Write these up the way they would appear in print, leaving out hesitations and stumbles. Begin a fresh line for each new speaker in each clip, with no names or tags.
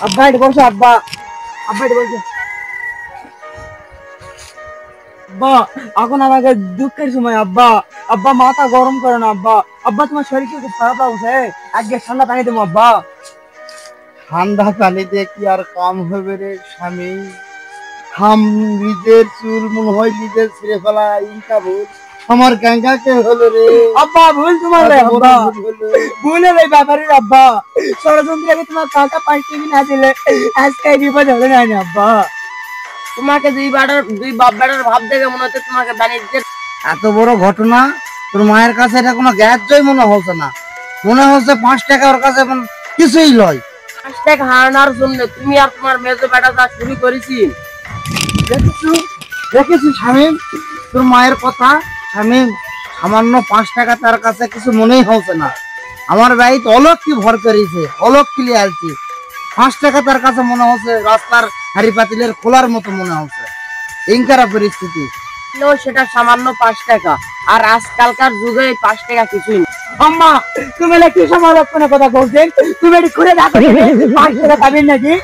আব্বা এটা বসো আব্বা, আব্বা এটা বসো। আব্বা এখন আমাকে দুঃখের সময় আব্বা, আব্বা মাথা গরম করে না আব্বা, আব্বা তোমার শরীর কি খারাপ লাগছে? আজকে ঠান্ডা পানি দেবো আব্বা।
ঠান্ডা পানিতে কি আর কাম হবে রে স্বামী? হাম নিজের চুল মনে হয় নিজের ছিঁড়ে ফেলা ইনকা ভুল আমার ক্যাঙ্কাকে হলো রে।
আব্বা ভুল তোমার রে আব্বা, ভুল হলো ব্যাপারের আব্বা। ষড়যন্ত্রকে তোমার কাকা পাল্টে না দিলে আজকে এই বিপদ হলো না আব্বা।
তোমাকে দুই বাপ বেটার ভাব দেখে মনে হচ্ছে তোমাকে বাণিজ্যের
এত বড় ঘটনা তোর মায়ের কাছে এটা কোনো গ্যাসই মনে হচ্ছে না, মনে হচ্ছে 5 টাকা ওর কাছে কিছুই লয়।
5 টাকা হারানোর জন্য তুমি আর তোমার মেজো বেটা যা শুরু করেছি।
দেখেছি শামীম তোর মায়ের কথা। শামীম সামান্য 5 টাকা তার কাছে কিছু মনেই হচ্ছে না। আমার বাড়িতে অলক্ষী ভর করেছে, অলক্ষী লিয়ে আসছি। 5 টাকা তার কাছে মনে হচ্ছে রাস্তার হাড়ি পাতিলের খোলার মতো মনে হচ্ছে। ইনকারা পরিস্থিতি
সেটা সামান্য 5 টাকা, আর আজকালকার যুগে 5 টাকা কিছুই না।
আম্মা তুমি কি সমালোচনা কথা বলছেন? তুমি এটি করে দেখো 5 টাকা পাবেন নাকি?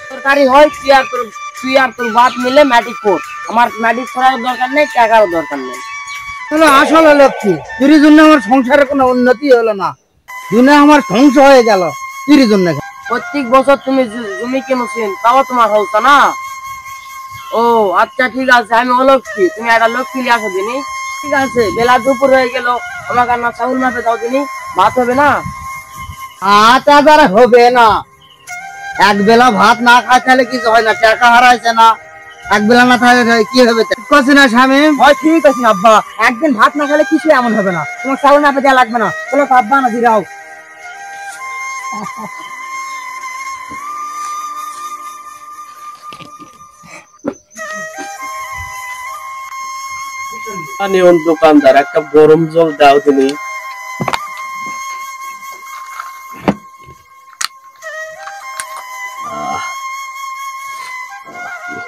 সরকারি হয় তুই আর তোর বাপ মিলে ম্যাটিক পড়। আমার ম্যাটিক পড়ার দরকার নেই, টাকারও দরকার নেই।
আসলে লক্ষ্মী তোর জন্য আমার সংসারে কোনো উন্নতি হলো না, দিনে আমার ধ্বংস হয়ে গেল তোর জন্য।
প্রত্যেক বছর তুমি জমি কিনেছেন, তাও তোমার হচ্ছে না। ও আচ্ছা ঠিক আছে, আমি অলক্ষী, তুমি একটা লক্ষ্মী নিয়ে আসো দিনি। ঠিক আছে, বেলা দুপুর হয়ে গেল, আমাকে না চাউল মাপে দাও দিনি, ভাত হবে না।
আবার হবে না, এক বেলা ভাত না খায় তাহলে কিছু হয় না, টাকা হারাইছে না, এক বেলা না থাকলে কি হবে? করছি না স্বামী?
হয় ঠিক আছে আব্বা, একদিন ভাত না খেলে কিছু এমন হবে না, তোমার চাউল না দেওয়া লাগবে না। চলো আব্বা না দিরাও।
দোকানদার একটা গরম জল দাও তুমি।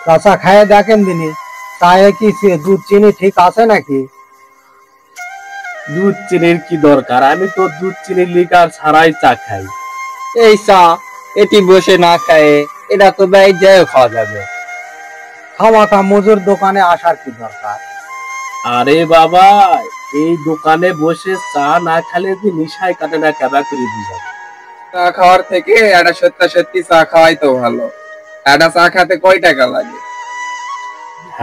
চাচা খায় দেখেন দিনি চায়ে কি দুধ চিনি ঠিক আছে নাকি?
দুধ চিনির কি দরকার, আমি তো দুধ চিনি লিকার ছাড়াই চা খাই।
এই চা এটি বসে না খায়, এটা তো ব্যয় যায় খাওয়া যাবে।
খাওয়াটা মজুর দোকানে আসার কি দরকার?
আরে বাবা, এই দোকানে বসে চা না খেলে যে নিশায় কাটে না, কেবা করে বুঝাবো।
চা খাওয়ার থেকে একটা সত্যি চা খাওয়াই তো ভালো। একটা চা খেতে কয় টাকা লাগে?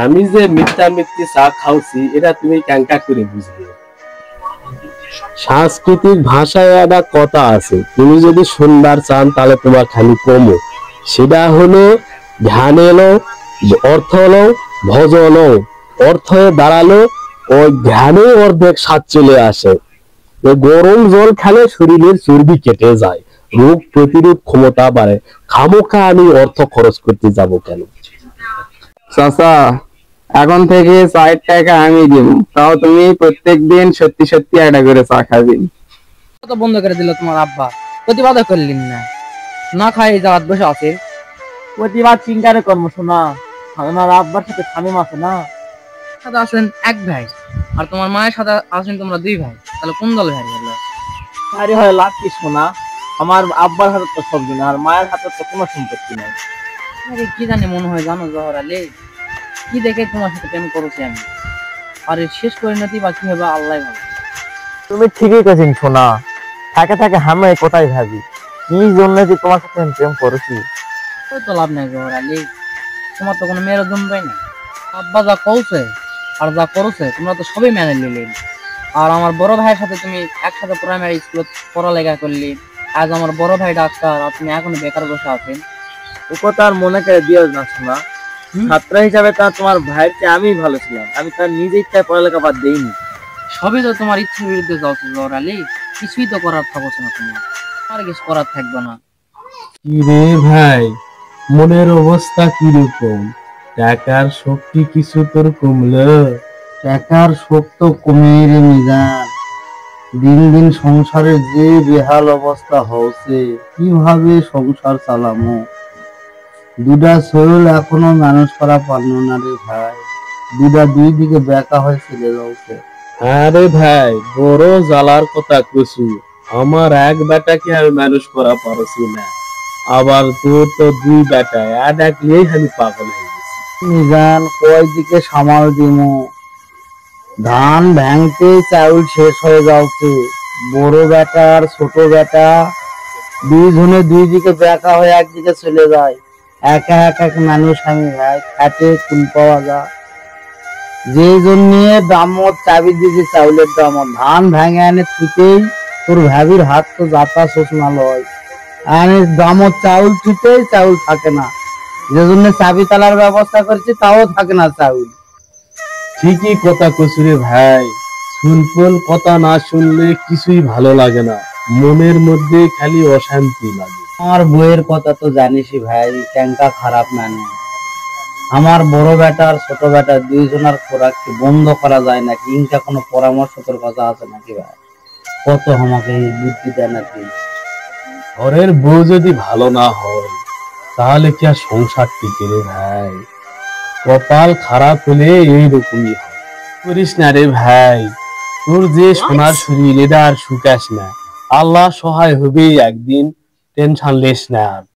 আমি যে মিথ্যি চা খাওছি এটা তুমি ক্যাঙ্কা করে বুঝবে। সাংস্কৃতিক ভাষায় একটা কথা আছে, তুমি যদি শুনবার চান তাহলে তোমার খালি কমো। সেটা হলো ধ্যান এলো, অর্থ হলো, ভজন হলো, অর্থ দাঁড়ালো, ওই ধ্যানে অর্ধেক স্বাদ চলে আসে। গরম জল খেলে শরীরের চর্বি কেটে যায়, রোগ প্রতিরোধ ক্ষমতা বাড়ে। খামোখা আমি অর্থ খরচ করতে যাব কেন?
চাচা এখন থেকে 4 টাকা আমি দিব, তাও তুমি প্রত্যেকদিন সত্যি একটা করে চা খাবি।
কত বন্ধ করে দিল তোমার আব্বা, প্রতিবাদ করলেন না, না খাই জায়গা বসে আছে। প্রতিবাদ চিন্তার কর্ম শোনা, আমার আব্বার সাথে শামীম আছে না, সাথে আছেন এক ভাই, আর তোমার মায়ের সাথে আছেন তোমরা 2 ভাই, তাহলে কোন দল ভাই গেল? আরে হয় লাভ কি শোনা, আমার আব্বার হাতে তো সবজি না, আর মায়ের হাতে তো কোনো সম্পত্তি নাই। আরে কি জানি মনে হয় জানো জহর আলী, কি দেখে তোমার সাথে প্রেম করেছি আমি, আর শেষ পরিণতি বা কি হবে আল্লাহ ভালো। তুমি ঠিকই কেছেন শোনা, থাকে থাকে আমি কোথায় ভাবি কি জন্য যে তোমার সাথে প্রেম করেছি। তো লাভ নাই জহর আলী, তোমার তো কোনো মেয়ের জন্মই নাই। আব্বা যা কৌছে আর যা করছে তোমরা তো সবই মেনে নিলে। আর আমার বড় ভাইয়ের সাথে তুমি একসাথে প্রাইমারি স্কুলে পড়ালেখা করলি, আজ আমার বড় ভাই ডাক্তার আর তুমি এখনো বেকার বসে আছেন। ও কথা আর মনে করে দিও না শোনা, ছাত্র হিসাবে তা তোমার ভাইয়ের চেয়ে আমি ভালো ছিলাম, আমি তার নিজে ইচ্ছায় পড়ালেখা বাদ দেইনি। সবই তো তোমার ইচ্ছার বিরুদ্ধে যাচ্ছ জহর আলী, কিছুই তো করার থাকছে না, তোমার আর কিছু করার থাকবে না।
কি রে ভাই, মনের অবস্থা কিরকম? টাকার শক্তি কিছু তোর কমলো?
টাকার শোক তো কমে রে মিজান, দিন দিন সংসারের যে বেহাল অবস্থা হচ্ছে, কিভাবে সংসার চালামো? 2টা শরীর এখনো মানুষ করা পারলো না রে ভাই, 2 দিকে বেকা হয়ে চলে যাচ্ছে।
আরে ভাই, বড় জ্বালার কথা কইছি, আমার এক বেটাকে আমি মানুষ করা পারছি না, আবার তোর তো দুই বেটা, ডাকলেই আমি পাগল হয়ে গেছি।
মিজান কয় দিকে সামাল দিমু, ধান ভাঙতে চাউল শেষ হয়ে যাচ্ছে। বড় বেটা আর ছোট বেটা দুইজনে দুই দিকে বেকা হয়ে একদিকে চলে যায়। একা এক মানুষ আমি ভাই, খাটে কুল পাওয়া যায়। যে জন্য দামত চাবি দিয়েছে চাউলের দামত, ধান ভাঙে আনে থুতেই তোর ভাবির হাত তো যাতা শোষণা লয়। আনে দামত চাউল থুতেই চাউল থাকে না, যে জন্য চাবি তালার ব্যবস্থা করছি তাও থাকে না চাউল।
ঠিকই কথা কচুরে ভাই, সুলপুল কথা না শুনলে কিছুই ভালো লাগে না, মনের মধ্যে খালি অশান্তি লাগে।
আমার বইয়ের কথা তো জানিসই ভাই, ট্যাঙ্কা খারাপ মানে। আমার বড় বেটা আর ছোট বেটা দুইজনের খোরাক কি বন্ধ করা যায় নাকি? ইনকা কোনো পরামর্শ তোর কথা আছে নাকি ভাই? কত আমাকে এই বুদ্ধি দেয় নাকি?
ঘরের বউ যদি ভালো না হয় তাহলে কি আর সংসার টিকে রে ভাই? কপাল খারাপ হলে এইরকমই হয়। করিস না রে ভাই, তোর যে সোনার শরীর এটা আর শুকাস না, আল্লাহ সহায় হবেই একদিন, টেনশন লেস না আর।